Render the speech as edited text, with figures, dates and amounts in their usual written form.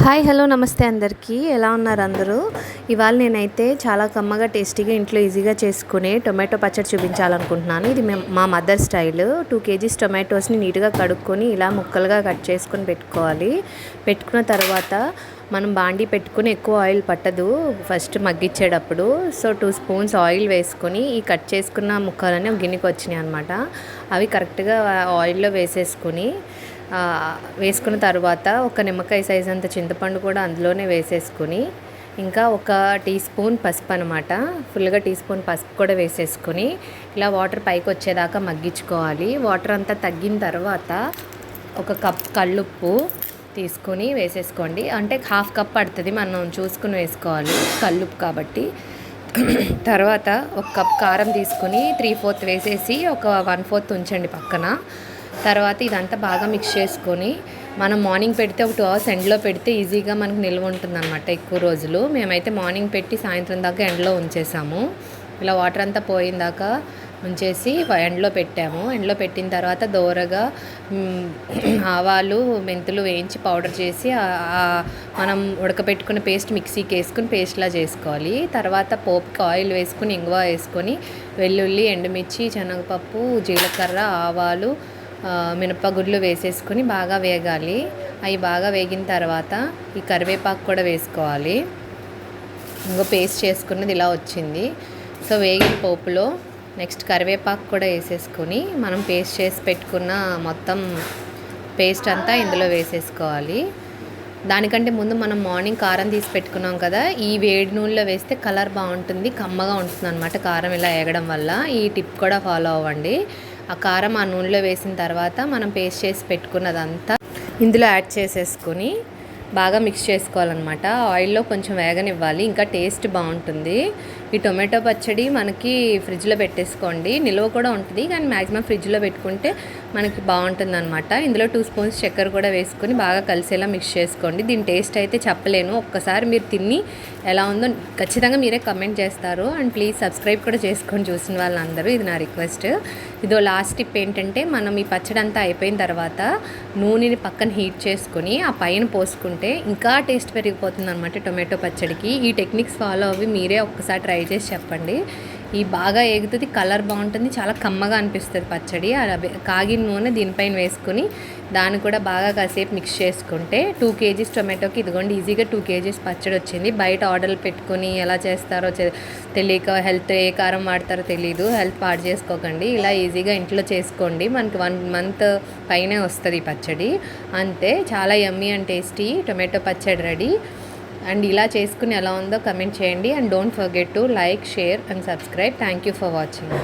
Hi hello నమస్తే అందరికీ ఎలా ఉన్నారు అందరూ. ఇవాళ నేనైతే చాలా కమ్మగా టేస్టీగా ఇంట్లో ఈజీగా చేసుకునే టొమాటో పచ్చడి చూపించాలనుకుంటున్నాను. ఇది మా మదర్ స్టైల్. 2 kgs టొమాటోస్ని నీట్గా కడుక్కొని ఇలా ముక్కలుగా కట్ చేసుకొని పెట్టుకోవాలి. పెట్టుకున్న తర్వాత మనం బాండీ పెట్టుకుని ఎక్కువ ఆయిల్ పట్టదు ఫస్ట్ మగ్గిచ్చేటప్పుడు. సో 2 స్పూన్స్ ఆయిల్ వేసుకొని ఈ కట్ చేసుకున్న ముక్కలన్నీ ఒక గిన్నెకి వచ్చినాయి అనమాట. అవి కరెక్ట్గా ఆయిల్లో వేసుకున్న తర్వాత ఒక నిమ్మకాయ సైజ్ అంత చింతపండు కూడా అందులోనే వేసేసుకొని ఇంకా 1 టీ స్పూన్ పసుపు అనమాట, ఫుల్గా టీ స్పూన్ పసుపు కూడా వేసేసుకొని ఇలా వాటర్ పైకి వచ్చేదాకా మగ్గించుకోవాలి. వాటర్ అంతా తగ్గిన తర్వాత 1 కప్ కల్లుప్పు తీసుకొని వేసేసుకోండి. అంటే 1/2 కప్ పడుతుంది, మనం చూసుకుని వేసుకోవాలి కల్లుప్పు కాబట్టి. తర్వాత 1 కప్ కారం తీసుకొని 3/4 వేసేసి ఒక 1/4 ఉంచండి పక్కన. తర్వాత ఇదంతా బాగా మిక్స్ చేసుకొని మనం మార్నింగ్ పెడితే ఒక 2 hours ఎండలో పెడితే ఈజీగా మనకు నిల్వ ఉంటుంది అనమాట ఎక్కువ రోజులు. మేమైతే మార్నింగ్ పెట్టి సాయంత్రం దాకా ఎండలో ఉంచేసాము. ఇలా వాటర్ అంతా పోయిన దాకా ఉంచేసి ఎండలో పెట్టాము. ఎండలో పెట్టిన తర్వాత దోరగా ఆవాలు మెంతులు వేయించి పౌడర్ చేసి మనం ఉడకబెట్టుకున్న పేస్ట్ మిక్సీకి వేసుకుని పేస్ట్లా చేసుకోవాలి. తర్వాత పోపుకి ఆయిల్ వేసుకుని ఇంగువ వేసుకొని వెల్లుల్లి ఎండుమిర్చి శనగపప్పు జీలకర్ర ఆవాలు మినపగుడ్లు వేసేసుకొని బాగా వేగాలి. అవి బాగా వేగిన తర్వాత ఈ కరివేపాకు కూడా వేసుకోవాలి. ఇంకో పేస్ట్ చేసుకున్నది ఇలా వచ్చింది. సో వేగిన పోపులో నెక్స్ట్ కరివేపాకు కూడా వేసేసుకొని మనం పేస్ట్ చేసి పెట్టుకున్న మొత్తం పేస్ట్ అంతా ఇందులో వేసేసుకోవాలి. దానికంటే ముందు మనం మార్నింగ్ కారం తీసి పెట్టుకున్నాం కదా, ఈ వేడి నూనెలో వేస్తే కలర్ బాగుంటుంది, కమ్మగా ఉంటుంది అనమాట కారం ఇలా వేగడం వల్ల. ఈ టిప్ కూడా ఫాలో అవ్వండి. ఆ కారం ఆ నూనెలో వేసిన తర్వాత మనం పేస్ట్ చేసి పెట్టుకున్నదంతా ఇందులో యాడ్ చేసేసుకొని బాగా మిక్స్ చేసుకోవాలన్నమాట. ఆయిల్లో కొంచెం వేగనివ్వాలి, ఇంకా టేస్ట్ బాగుంటుంది. ఈ టొమాటో పచ్చడి మనకి ఫ్రిడ్జ్లో పెట్టేసుకోండి, నిల్వ కూడా ఉంటుంది, కానీ మ్యాక్సిమం ఫ్రిడ్జ్లో పెట్టుకుంటే మనకి బాగుంటుంది అనమాట. ఇందులో 2 స్పూన్స్ చక్కెర కూడా వేసుకొని బాగా కలిసేలా మిక్స్ చేసుకోండి. దీని టేస్ట్ అయితే చెప్పలేను, ఒక్కసారి మీరు తిని ఎలా ఉందో ఖచ్చితంగా మీరే కమెంట్ చేస్తారు. అండ్ ప్లీజ్ సబ్స్క్రైబ్ కూడా చేసుకొని చూసిన వాళ్ళందరూ, ఇది నా రిక్వెస్ట్. ఇదో లాస్ట్ టిప్ ఏంటంటే, మనం ఈ పచ్చడి అంతా అయిపోయిన తర్వాత నూనెని పక్కన హీట్ చేసుకొని ఆ పైన పోసుకుంటే ఇంకా టేస్ట్ పెరిగిపోతుంది అనమాట టొమాటో పచ్చడికి. ఈ టెక్నిక్స్ ఫాలో అవి మీరే ఒక్కసారి ట్రై చేసి చెప్పండి. ఈ బాగా ఏగుతుంది, కలర్ బాగుంటుంది, చాలా కమ్మగా అనిపిస్తుంది పచ్చడి. కాగిన నూనె దీనిపైన వేసుకొని దాన్ని కూడా బాగా కాసేపు మిక్స్ చేసుకుంటే 2 kgs టొమాటోకి ఇదిగోండి ఈజీగా 2 kgs పచ్చడి వచ్చింది. బయట ఆర్డర్లు పెట్టుకొని ఎలా చేస్తారో తెలియక హెల్త్ ఏ కారం వాడతారో తెలియదు, హెల్త్ పాడు చేసుకోకండి. ఇలా ఈజీగా ఇంట్లో చేసుకోండి, మనకి 1 month పైనే వస్తుంది ఈ పచ్చడి. అంతే, చాలా యమ్మీ అండ్ టేస్టీ టొమాటో పచ్చడి రెడీ. అండ్ ఇలా చేసుకుని ఎలా ఉందో కమెంట్ చేయండి. And don't forget to like, share and subscribe. Thank you for watching.